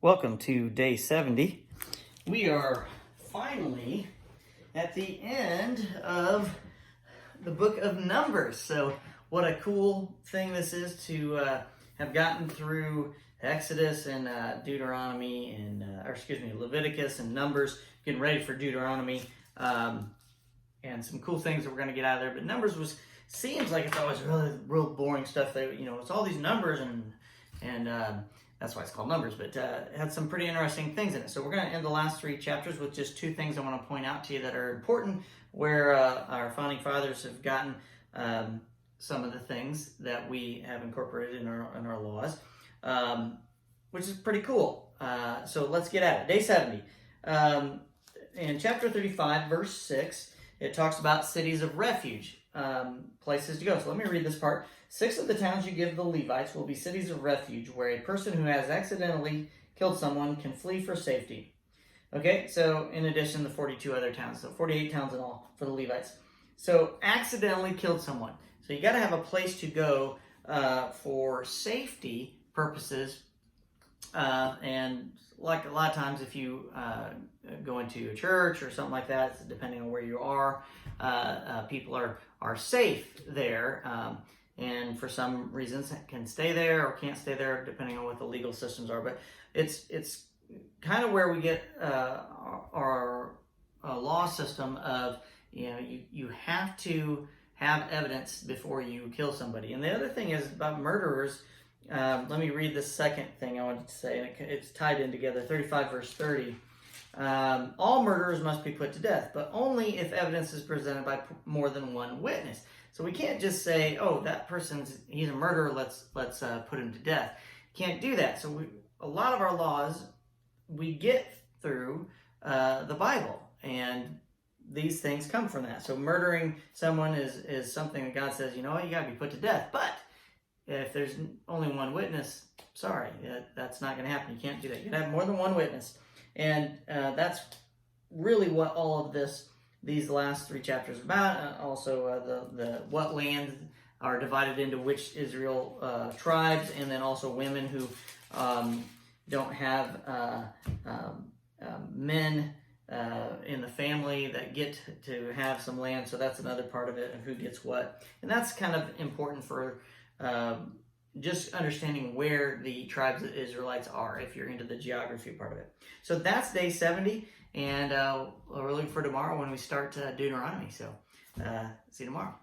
Welcome to day 70. We are finally at the end of the book of Numbers. So what a cool thing this is to have gotten through Exodus and Deuteronomy and, Leviticus and Numbers, getting ready for Deuteronomy, and some cool things that we're going to get out of there. But Numbers seems like it's always really real boring stuff. That it's all these numbers and that's why it's called Numbers, but it had some pretty interesting things in it. So we're going to end the last three chapters with just two things I want to point out to you that are important, where our founding fathers have gotten some of the things that we have incorporated in our laws, which is pretty cool. So let's get at it. Day 70. In chapter 35, verse 6, it talks about cities of refuge, places to go. So let me read this part. 6 of the towns you give the Levites will be cities of refuge, where a person who has accidentally killed someone can flee for safety. Okay, so in addition to 42 other towns, so 48 towns in all for the Levites. So accidentally killed someone. So you got to have a place to go for safety purposes. And like a lot of times, if you go into a church or something like that, depending on where you are, people are safe there. And for some reasons can stay there or can't stay there, depending on what the legal systems are. But it's kind of where we get our law system of, you have to have evidence before you kill somebody. And the other thing is about murderers. Let me read the second thing I wanted to say, and it's tied in together. 35 verse 30. All murderers must be put to death, but only if evidence is presented by more than one witness. So we can't just say, "Oh, that he's a murderer. Let's put him to death." Can't do that. So a lot of our laws we get through the Bible, and these things come from that. So murdering someone is something that God says, you got to be put to death. But if there's only one witness, sorry, that's not going to happen. You can't do that. You can have more than one witness, and that's really what all of these last three chapters are about. Also, the what lands are divided into which Israel tribes, and then also women who don't have men in the family that get to have some land. So that's another part of it, and who gets what. And that's kind of important for just understanding where the tribes of Israelites are, if you're into the geography part of it. So that's day 70, and we're looking for tomorrow when we start Deuteronomy. So see you tomorrow.